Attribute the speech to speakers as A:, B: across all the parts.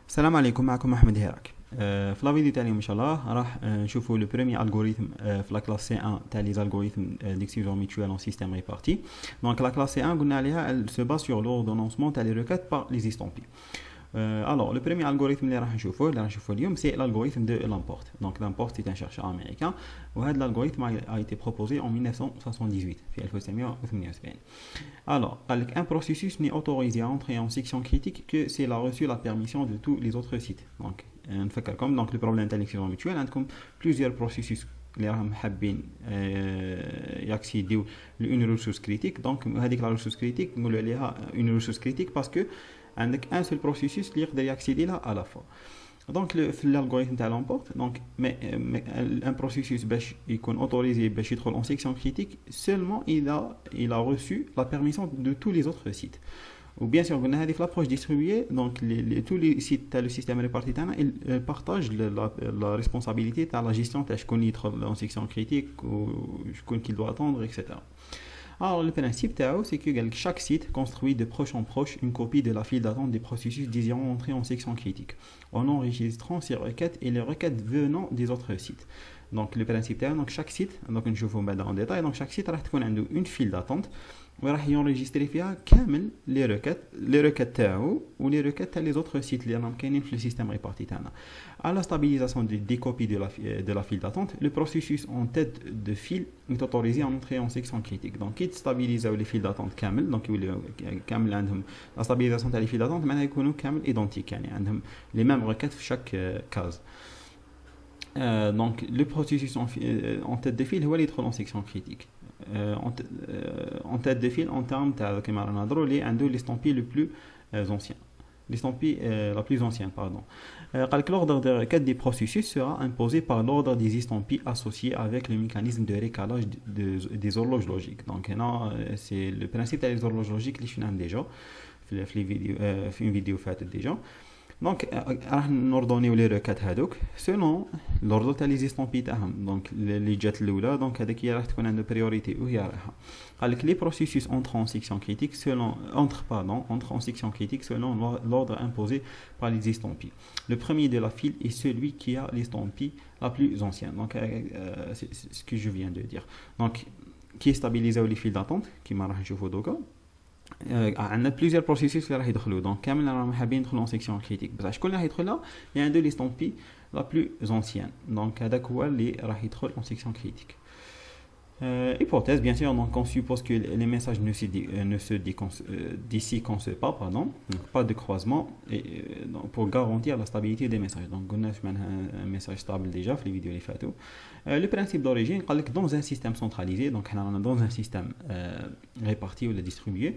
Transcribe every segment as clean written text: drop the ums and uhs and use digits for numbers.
A: السلام عليكم. معكم احمد هيراك. في لا فيديو تاعي ان شاء الله راح نشوفوا لو بريمي الغوريثم في لا كلاس سي 1 تاع لي الغوريثم ديكسيجن ميتوال ان سيستيم ريبارتي. دونك لا كلاس سي 1 قلنا عليها elle se base sur l'ordonnancement تاع لي requêtes par les estampillés. Alors, le premier algorithme اللي راح نشوفه اليوم c'est l'algorithme de l'import. Donc l'import c'est un chercheur américain وهذا l'algorithme a été proposé en 1978 في 1978. Alors, avec un processus n'est autorisé à entrer en section critique que s'il a reçu la permission de tous les autres sites. Donc نفكركم donc le problème تاع l'exclusion mutuelle عندكم plusieurs processus اللي راهم حابين ياكسيديو لune ressource critique. Donc هذيك la ressource critique نقولوا عليها une ressource critique parce que عندك un seul processus اللي يقدر ياكسيدي لها à la fois. Donc في l'algorithme تاع l'emporte donc mais un processus باش يكون autorisé باش يدخل en section critique seulement il a reçu la permission de tous les autres sites. Ou bien sûr قلنا هذه في l'approche distribuée donc tous les sites تاع le système réparti تاعنا ils partagent la responsabilité تاع la gestion تاع شكون يدخل en section critique وشكون qui doit attendre etc. Alors le principe تاعو c'est que chaque site construit de proche en proche une copie de la file d'attente des processus désirant entrer en section critique en enregistrant ces requêtes et les requêtes venant des autres sites. Donc le principe تاعو donc chaque site donc نشوفوا بعدا en détail. Donc chaque site راح تكون عنده une file d'attente وراح ينرجستري فيها كامل لي requêtes تاعو ولي requêtes تاع les autres sites اللي راهم كاينين في le système réparti تاعنا. À la stabilisation des copies de la file d'attente, le processus en tête de file est autorisé à entrer en section critique. Donc كي تستابيليزاو les files d'attente كامل donc يوليو كامل عندهم la stabilisation تاع les files d'attente معناها يكونوا كامل identiques يعني عندهم les mêmes requêtes في chaque case. Donc le processus en tête de file هو اللي يدخل en section critique. En tête de file en termes تاع كيما رانا نهضروا اللي عنده l'estampille le plus ancien. L'estampille la plus ancienne, pardon. L'ordre de requête des processus sera imposé par l'ordre des estampilles associés avec le mécanisme de récalage des horloges logiques. Donc, c'est le principe des horloges logiques que je déjà fait une vidéo faite déjà. Donc, راح نوردونيو لي ريكات هذوك selon l'ordre تاع لي زيستامبي تاعهم. دونك اللي جات الاولى دونك هذيك هي راح تكون عندها بريوريتي وهي رايحه. قالك لي processus entrent en section critique entre en section critique selon l'ordre imposé par les estampilles. Le premier de la file est celui qui a l'estampille la plus ancienne. Donc c'est ce que je viens de dire. Donc qui stabilise les files d'attente كيما راح نشوفوا دوكا. عندنا plusieurs processus اللي راح يدخلوا دونك كامل راهم حابين يدخلوا en section critique بصح شكون اللي راح يدخلها اللي عنده ليستامبي la plus ancienne. دونك هذاك هو اللي راح يدخل en section critique. Hypothèse bien sûr donc on suppose que les messages ne se déséquencent pas donc pas de croisement et donc pour garantir la stabilité des messages. Donc on a un message stable déjà في les vidéos اللي فاتوا. Le principe d'origine قال لك dans un système centralisé donc حنا dans un système réparti ou distribué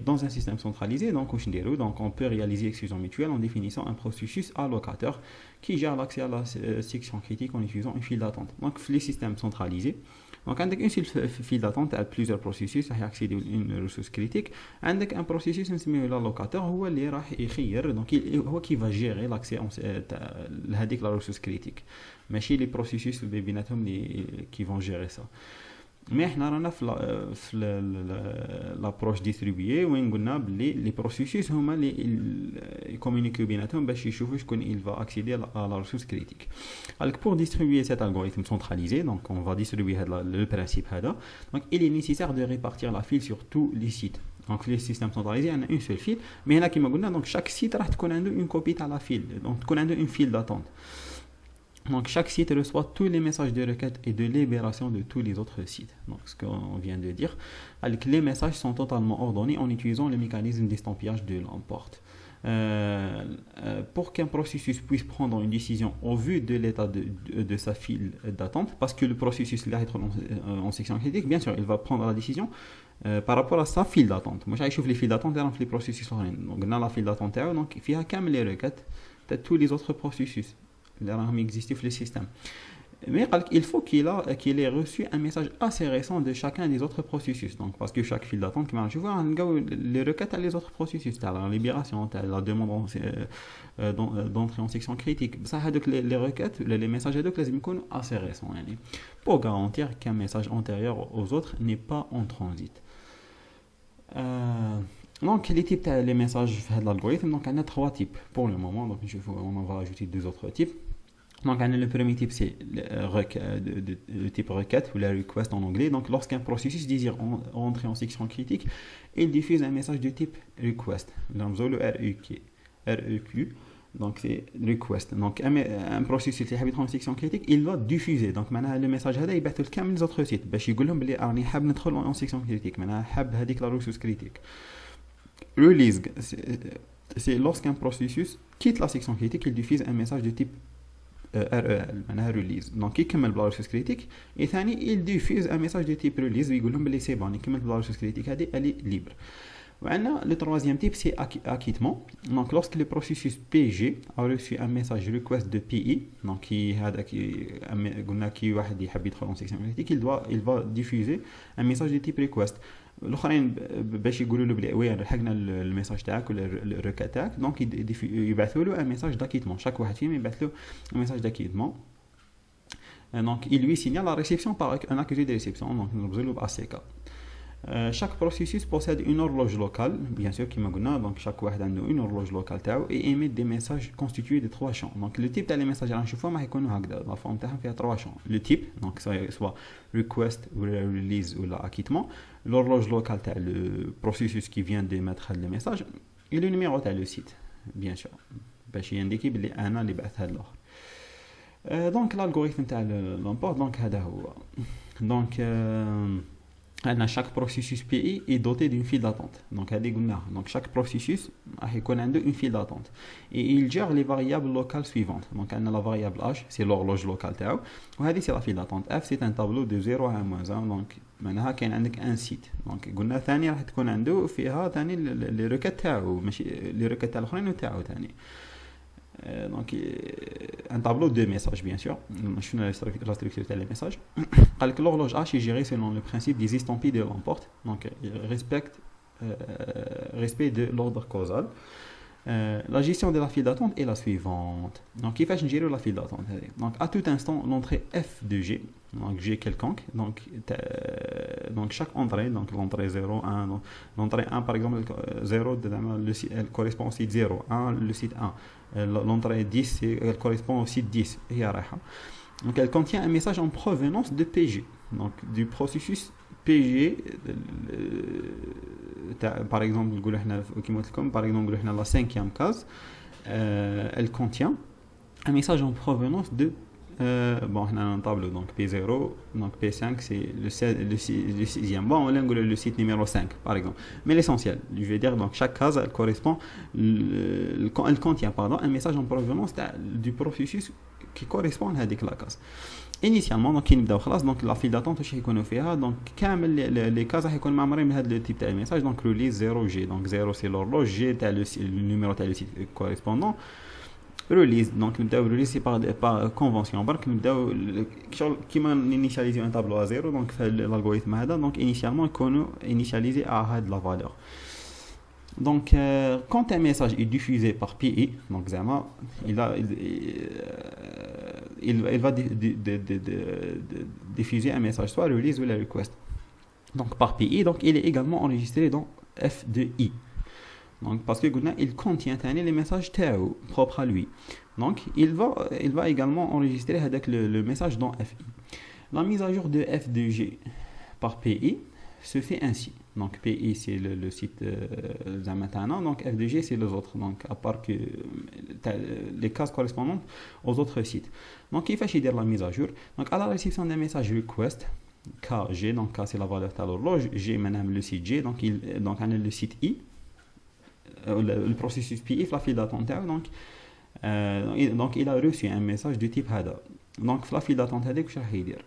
A: dans un système centralisé donc واش نديرو donc on peut réaliser exclusion mutuelle en définissant un processus allocateur qui gère l'accès à la section critique en utilisant une file d'attente. Donc les systèmes centralisés donc عندك une seule file d'attente à plusieurs processus راح ياكسيديو une ressource critique. عندك un processus نسميه l'allocateur هو اللي راح يخير donc هو qui va gérer l'accès لهذيك la ressource critique ماشي les processus اللي بيناتهم qui vont gérer ça. mais احنا رانا في l'approche distribuée وين قلنا بلي لي بروسيسوس هما اللي يكومونيكيو بيناتهم باش يشوفوا شكون il va accéder à la ressource critique. alors pour distribuer cet algorithme centralisé donc on va distribuer le principe هذا donc il est nécessaire de répartir la file sur tous les sites. donc les systèmes centralisés on a une seule file mais هنا كيما قلنا donc chaque site راح تكون عنده une copie تاع la file donc تكون عنده une file d'attente. Donc chaque site reçoit tous les messages de requête et de libération de tous les autres sites. Donc ce qu'on vient de dire. Alors les messages sont totalement ordonnés en utilisant le mécanisme d'estampillage de l'emporte. Pour qu'un processus puisse prendre une décision au vu de l'état de sa file d'attente, parce que le processus là est en section critique, bien sûr, il va prendre la décision par rapport à sa file d'attente. Moi, je les files d'attente dans les processus. Donc, dans la file d'attente, donc il y a quand même les requêtes de tous les autres processus. اللي راهم يكزيستيو في لي سيستم. mais il faut qu'il ait reçu un message assez récent de chacun des autres processus. Donc parce que chaque file d'attente كما نشوفوا نلقاو les requêtes à les autres processus تاع la libération تاع la demande d'entrée en section critique. بصح هذوك les requêtes les messages هذوك لازم يكونوا assez récents يعني pour garantir qu'un message antérieur aux autres n'est pas en transit. Donc les types les messages de l'algorithme, donc on a trois types pour le moment, donc on en va ajouter deux autres types. Donc le premier type c'est le type requête ou la request en anglais. Donc lorsqu'un processus désire entrer en section critique, il diffuse un message de type request, le REQ. Donc c'est request. Donc un processus qui habite en section critique, il va diffuser. Donc maintenant le message هذا يبعث لكامل les autres sites باش يقول لهم بلي راني حاب ندخل en section critique. maintenant حاب هذيك la ressource critique. Release, c'est lorsqu'un processus quitte la section critique, il diffuse un message de type REL, معناها release. Donc يكمل بلا ressource critique et ثاني il diffuse un message de type release ويقول لهم بلي سي بون يكمل بلا ressource critique هذه elle est libre. وعندنا le troisième type c'est acquittement. Donc lorsque le processus PG a reçu un message request de PI, donc qui هذا قلنا كي واحد يحب يدخل en section critique, il va diffuser un message de type request. الاخرين باش يقولوا له بلي وي لحقنا الميساج تاعك ولا الركات تاعك، دونك يبعثوا له ان ميساج داكيتمون. شاك واحد فيهم يبعث له un message d'acquittement. Donc il lui signale la réception par un accusé de réception, donc نرمزوا له ACK. Chaque processus possède une horloge locale, bien sûr, كما قلنا. donc chaque واحد عنده une horloge locale تاعو et émet des messages constitués de trois champs. donc le type تاع les messages راح نشوفوهم راح يكونوا هكذا، la forme تاعهم فيها trois champs. le type donc soit request ou release ou acquittement, l'horloge locale تاع le processus qui vient d'émettre le message et le numéro تاع le site bien sûr باش ينديكي بلي انا اللي بعث هذا الاخر. donc l'algorithme تاع l'import donc هذا هو. donc chaque processus PI est doté d'une file d'attente. Donc chaque processus a une file d'attente et il gère les variables locales suivantes. Donc la variable H c'est l'horloge locale تاعو وهذه c'est la file d'attente. F c'est un tableau de 0 à 1. donc معناها كاين عندك un site. donc قلنا ثاني راح تكون عنده فيها ثاني لي ريكات تاعو ماشي لي ريكات تاع الاخرين تاعو ثاني. donc un tableau de messages bien sûr. la structure des messages. l'horloge H est gérée selon le principe des estampilles de l'emporte. donc respect de l'ordre causal. La gestion de la file d'attente est la suivante. donc il faut gérer la file d'attente. donc à tout instant l'entrée F de G, donc G quelconque, donc chaque entrée, donc l'entrée 0 1, donc l'entrée 1 par exemple 0 elle correspond au site 0 1 le site 1. l'entrée 10 elle correspond au site 10 donc elle contient un message en provenance de PG, donc du processus PG. par exemple par exemple la cinquième case elle contient un message en provenance de bon on a un tableau donc P0 donc P5 c'est le sixième. bon on a le site numéro 5 par exemple, mais l'essentiel je vais dire donc chaque case elle correspond elle contient un message en provenance du processus qui correspond à هذيك la case. initialement donc كي نبداو خلاص donc la file d'attente واش يكونوا فيها donc كامل les cases راح يكونوا معمرين بهذا le type تاع message. donc release 0G, donc 0 c'est l'horloge, G تاع le numéro تاع le site correspondant. release donc نبداو release par convention برك نبداو كيما نينيشاليزيو un tableau à 0 donc في l'algorithme هذا donc initialement يكونوا initialisé à هاد la valeur. donc quand un message est diffusé par PI donc زعما il va diffuser un message soit release ou la request donc par PI. donc il est également enregistré dans F de I. donc parce que il contient les messages تاعو propres à lui. donc il va également enregistrer avec le message dans FI. la mise à jour de F de G par PI se fait ainsi. donc PI c'est le site Zamatana, donc F de G c'est les autres, donc à part que les cases correspondantes aux autres sites. donc il faut dire la mise à jour. donc à la réception d'un message request KG, donc K c'est la valeur de l'horloge, G maintenant le site G, donc on a le site I, le processus PI la file d'attente. donc il a reçu un message de type هذا. donc la file d'attente هذيك واش راح يدير.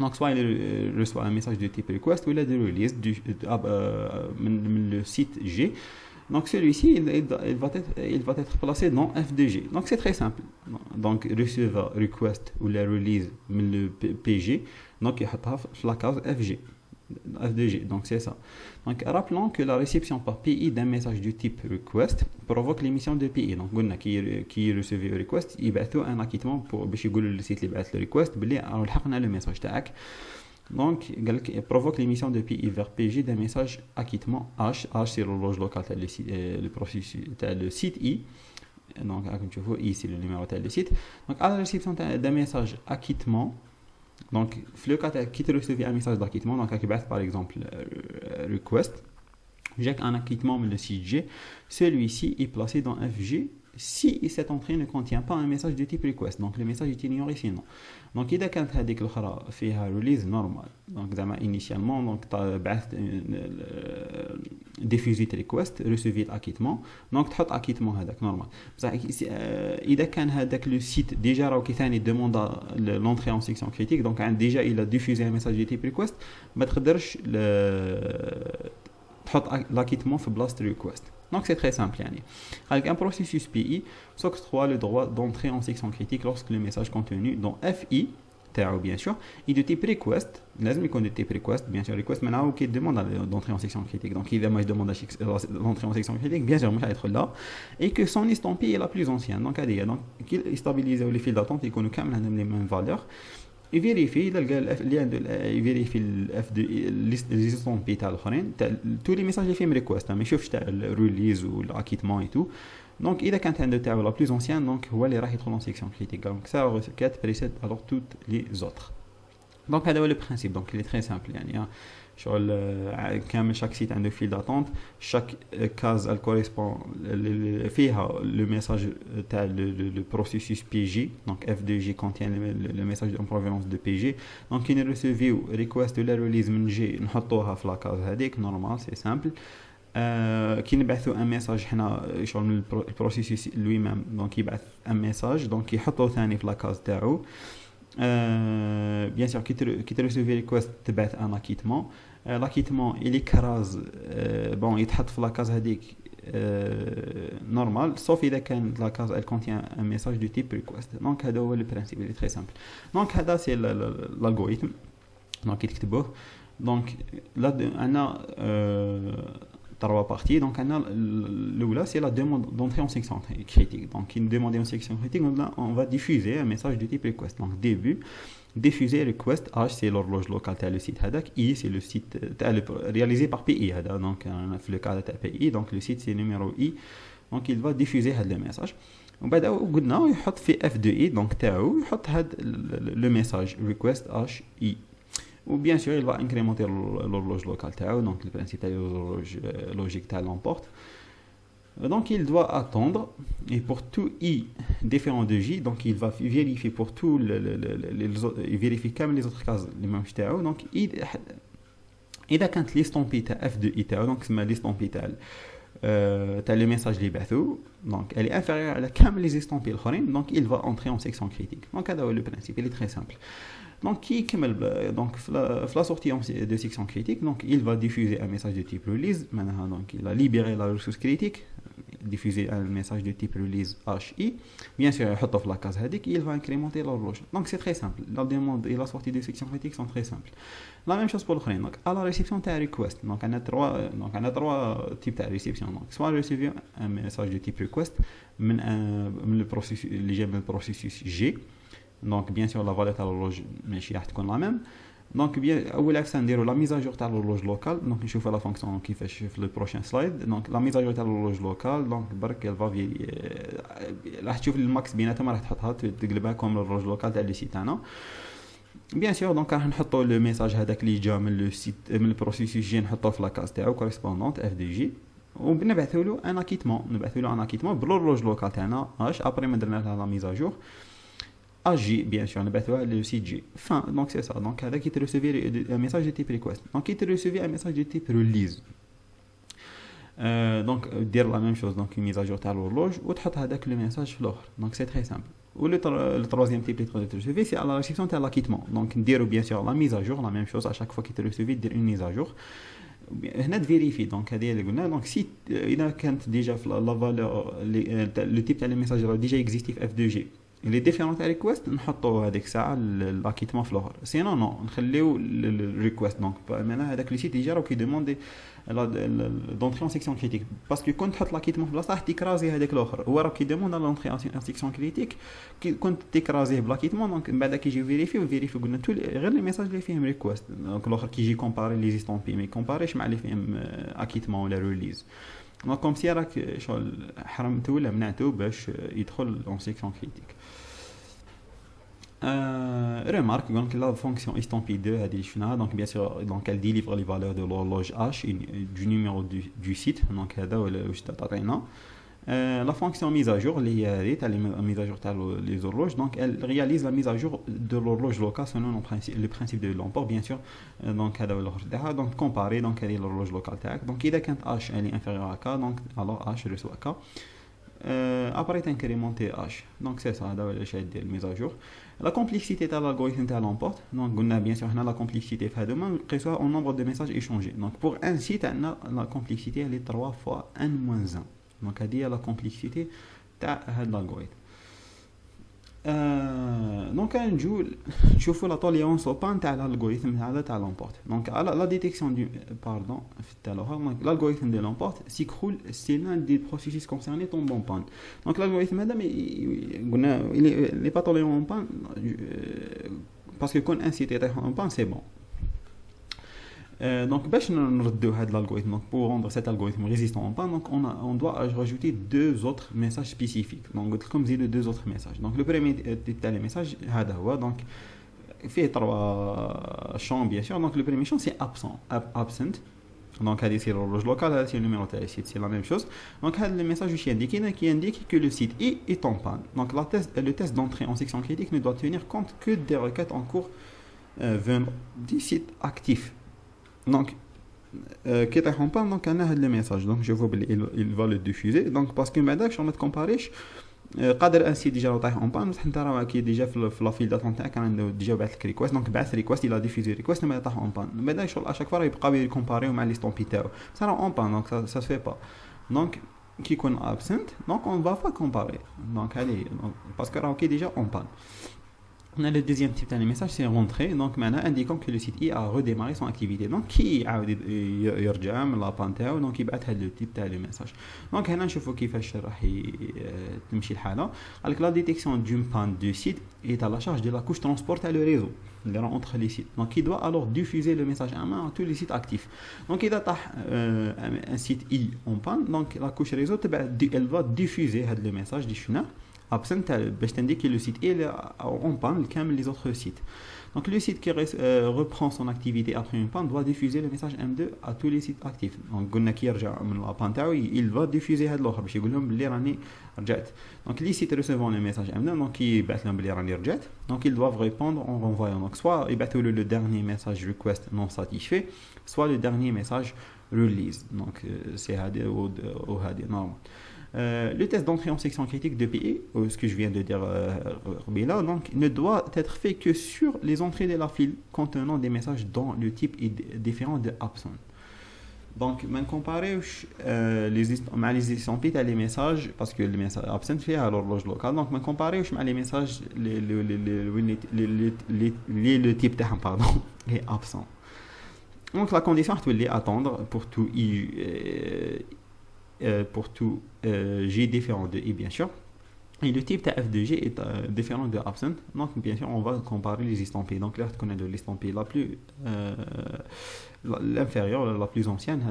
A: donc soit il reçoit un message de type request ou de release le site G. donc celui-ci il va être placé dans F de G. donc c'est très simple. donc receveur request ou la release le PG, donc يحطها في la case FG. FDG, donc c'est ça. donc rappelons que la réception par PI d'un message du type request provoque l'émission de PI. donc قلنا qui recevait le request يبعثوا un acquittement pour باش يقولوا للسيت اللي بعث le request بلي لحقنا le message تاعك. Donc il provoque l'émission de PI vers PJ d'un message acquittement H. H c'est l'horloge locale le processus le site I. Donc comme tu vois I c'est le numéro du site. Donc à la réception d'un message acquittement, donc le cas qui te recevait un message d'acquittement, donc par exemple request, j'ai un acquittement le site G, celui-ci est placé dans FG si cette entrée ne contient pas un message de type request, donc le message est ignoré sinon. Donc إذا كانت هذيك الأخرى فيها release normal, donc initialement donc t'as بعثت diffusé request recevé l'acquittement, donc تحط acquittement هذاك normal. بصح إذا كان هذاك le site déjà راهو كي ثاني demande l'entrée en section critique, donc déjà il a diffusé un message de type request, ما تقدرش تحط l'acquittement في بلاصة request. Donc c'est très simple. Avec un processus PI s'octroie le droit d'entrer en section critique lorsque le message contenu dans FI, bien sûr, est de type request. لازم يكون de type request, bien sûr request maintenant qui demande d'entrer en section critique. Donc إذا ما demande d'entrer en section critique, bien sûr مش هيدخل là, et que son estampille est la plus ancienne. Donc هذه donc qu'il stabilise les files d'attente يكونوا كامل عندهم les mêmes valeurs. Il vérifie il vérifie les estampillés تاع الاخرين tous les messages اللي فيهم request ما يشوفش تاع الريليز والاكيتمون et tout. Donc إذا كانت عنده تاعو la plus ancienne, donc هو اللي راح يدخل en section critique. Donc ça requête précède alors toutes les autres. Donc هذا هو le principe. Donc il est très simple يعني شغل كامل chaque site عنده file d'attente, chaque case elle correspond فيها le message تاع le processus PJ, donc F2J contient le message en provenance de PJ. donc il recevait request ولا release من G نحطوها في la case هذيك normal, c'est simple. كي نبعثوا un message حنا شغل من البروسيسوس lui même, donc يبعث un message donc يحطوه ثاني في la case تاعو. Bien sûr qui te recevait request تبعث un acquittement. L'acquittement il écrase bon يتحط في la case هذيك normal, sauf إذا كان la case elle contient un message du type request. donc هذا هو le principe, il est très simple. donc هذا c'est l'algorithme donc يكتبوه. donc là أنا trois parties. donc là c'est la demande d'entrée en section critique. donc une demande en section critique, donc là on va diffuser un message du type request. donc début diffuser request. H c'est l'horloge locale تاع le site هذاك. I c'est le site réalisé par PI هذا. donc في le cas تاع PI, donc le site c'est numéro I. donc il va diffuser هذا le message. وبعد قلنا يحط في F2I donc تاعو يحط هذا le message request H I. ou bien sûr il va incrémenter l'horloge locale تاعو. donc le principe تاع l'horloge logique تاع l'emporte. donc il doit attendre, et pour tout I différent de J, donc il va vérifier pour tout il vérifie comme les autres cases les mêmes تاعو. donc إذا كانت l'estampille تاع F2I تاعو, donc c'est l'estampille تاع le message اللي بعثوه, donc elle est inférieure à كامل les estampilles الاخرين, donc il va entrer en section critique. donc هذا هو le principe, il est très simple. donc qui donc la sortie de section critique, donc il va diffuser un message de type release. maintenant donc il a libéré la ressource critique, diffuser un message de type release HI. bien sûr يحطه في la case هذيك, il va incrémenter l'horloge. donc c'est très simple, la demande et la sortie de section critique sont très simples. la même chose pour l'autre. donc à la réception تاع request, donc on a trois types de réception. donc soit recevoir un message de type request من le processus اللي جاي من processus G. donc bien sûr la valeur تاع l'horloge ماشي راح تكون la même. donc bien اول حاجه نديروا la mise à jour تاع l'horloge locale. donc نشوفوا la fonction كيفاش في le prochain slide. donc la mise à jour تاع l'horloge locale, donc برك elle va راح تشوف الماكس بيناتهم, راح تحطها تقلبها كوم l'horloge locale تاع لي سيت تاعنا. bien sûr donc راح نحطوا le message هذاك اللي جا من le site من le processus جي نحطوه في la case تاعو correspondante F2J. ونبعثوا له un acquittement بالhorloge locale تاعنا H après ما درنا لها la mise à jour AG. bien sûr نبعثوها le site G. fin donc c'est ça. donc هذا qui te recevait un message de type request. donc qui te recevait un message de type release. donc دير la même chose, donc une mise à jour تاع l'horloge وتحط هذاك le message في الاخر. donc c'est très simple. ou le troisième type اللي تقدر recevoir c'est à la réception تاع l'acquittement. donc نديروا bien sûr la mise à jour, la même chose à chaque fois qui te recevait دير une mise à jour. هنا تفيريفي. دونك هذه اللي قلنا. دونك سي اذا كانت ديجا في لا فالور لو تيب تاع الميساج راه ديجا اكزيستي في F2G, لي ديفيرونت ريكويست نحطوا هذيك الساعه لاكيتمون في الاخر سينو نو نخليو الريكويست دونك معناها هذاك لو سيت يجي راه كيدوموندي دونتري اون سيكسيون كريتيك باسكو كنت تحط لاكيتمون في بلاصه راح تكرازي هذاك الاخر هو راه كيدوموند لونتري اون سيكسيون كريتيك كي كنت تكرازيه بلاكيتمون دونك من بعد كيجي فيريفي قلنا غير لي ميساج اللي فيهم ريكويست دونك الاخر كيجي كومباري لي زيستومبي مي كومباريش مع اللي فيهم اكيتمون ولا ريليز دونك كوم سي راك شغل حرمته ولا منعته باش يدخل اون سيكسيون كريتيك. Remarque donc la fonction estampille 2 a dit donc bien sûr donc elle délivre les valeurs de l'horloge H et du numéro du site donc هذا واش تعطينا. La fonction mise à jour la mise à jour les horloges donc elle réalise la mise à jour de l'horloge locale selon le principe de l'emport bien sûr donc هذا هو donc comparer donc elle est l'horloge locale تاعك donc اذا كانت H elle est inférieure à K donc alors H reçoit K. Après incrémenter H donc c'est ça هذا واش يدير mise à jour. La complexité de l'algorithme de l'emporte donc on a bien sûr la complexité fait demain que soit en nombre de messages échangés donc pour un site la complexité elle est 3 fois n-1 donc هذه la complexité تاع هذا l'algorithme. Donc نجو نشوفوا la tolérance au pan تاع l'algorithme هذا تاع l'emporte donc la détection du pardon tout à l'heure donc l'algorithme de l'emporte s'écroule c'est l'un des processus concernés tombe en panne donc l'algorithme هذا قلنا il est pas tolérant en panne parce que quand un site est en panne c'est bon. Donc باش نردو هذا l'algorithme donc pour rendre cet algorithme résistant en panne donc on doit rajouter deux autres messages spécifiques donc قلت لكم زيدوا deux autres messages donc le premier تاع les messages هذا هو donc فيه 3 champs bien sûr donc le premier champ c'est absent donc هذه c'est l'horloge locale هذا c'est le numéro تاع le site c'est la même chose donc هذا le message qui indique que le site est en panne donc le test d'entrée en section critique ne doit tenir compte que des requêtes en cours venant du site actif. Donc qui est en panne donc on a le message donc je vois il va le diffuser donc parce que maintenant je vais comparer قادر ان سي ديجا طايح اون بان بصح انت راه كي ديجا في لافيل داتون تاعك كان عنده ديجا بعث لك ريكويست دونك بعث ريكويست الى ديفيزي ريكويست ما طاح اون بان بعدا شغل اشاك فوا يبقاو يكومباريو مع لي ستومبي تاعو بصح راه اون بان دونك سا سو با دونك كي يكون ابسنت دونك اون فا با كومباري دونك هذه باسكو راه كي ديجا اون بان. On a le deuxième type de message, c'est rentrer, donc maintenant indiquant que le site I a redémarré son activité. Donc qui a يرجع من la panthère, donc يبعث هذا le type de message. Donc هنا نشوفوا كيفاش راح تمشي الحالة. Alors la détection d'une panne du site est à la charge de la couche transport à le réseau entre les sites. Donc il doit alors diffuser le message à main à tous les sites actifs. Donc il a un site I en panne, donc la couche réseau elle va diffuser le message du chemin. Absent باش t'indiquer le site est en panne comme les autres sites. Donc le site qui reprend son activité après une panne doit diffuser le message M2 à tous les sites actifs. Donc قلنا كي يرجع من la panne تاعو il va diffuser هذا الاخر باش يقول لهم بلي راني رجعت. Donc les sites recevant le message M2 donc يبعث لهم بلي راني رجعت. Donc ils doivent répondre en renvoyant donc soit يبعثوا le dernier message request non satisfait soit le dernier message release. Donc c'est هذا ou هذا normal. Le test d'entrée en section critique de PE, ce que je viens de dire là, donc, ne doit être fait que sur les entrées de la file contenant des messages dont le type est différent de absent. Donc, on compare les estampilles à les messages, parce que les messages absent fait à l'horloge locale, donc on compare les messages, le type pardon, est absent. Donc, la condition est attendre pour tout G différent de I bien sûr et le type F de G est différent de absent donc bien sûr on va comparer les estampilles donc là on a de l'estampille la plus l'inférieure la plus ancienne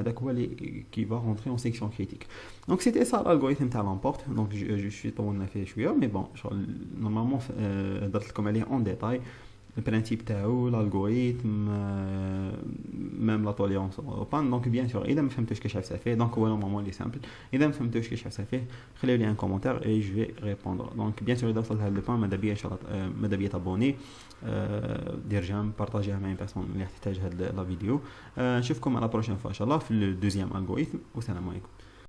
A: qui va rentrer en section critique. Donc c'était ça l'algorithme تاع l'emporte donc je suis طولنا فيه شويه mais bon normalement درت لكم عليه en détail le principe تاعو l'algorithme même la tolérance au panne donc bien sûr اذا ما فهمتوش كيفاش صافي donc هو normalement لي سامبل اذا ما فهمتوش كيفاش صافي خليو لي ان كومونتير et je vais répondre donc bien sûr اذا وصلت لهذا البان ماذا بيا ان شاء الله ماذا بيا تابوني دير جيم بارطاجيها مع بيرسون اللي يحتاج هذا لا فيديو نشوفكم على بروشين فوا ان شاء الله في الدوزيام الغوريثم والسلام عليكم.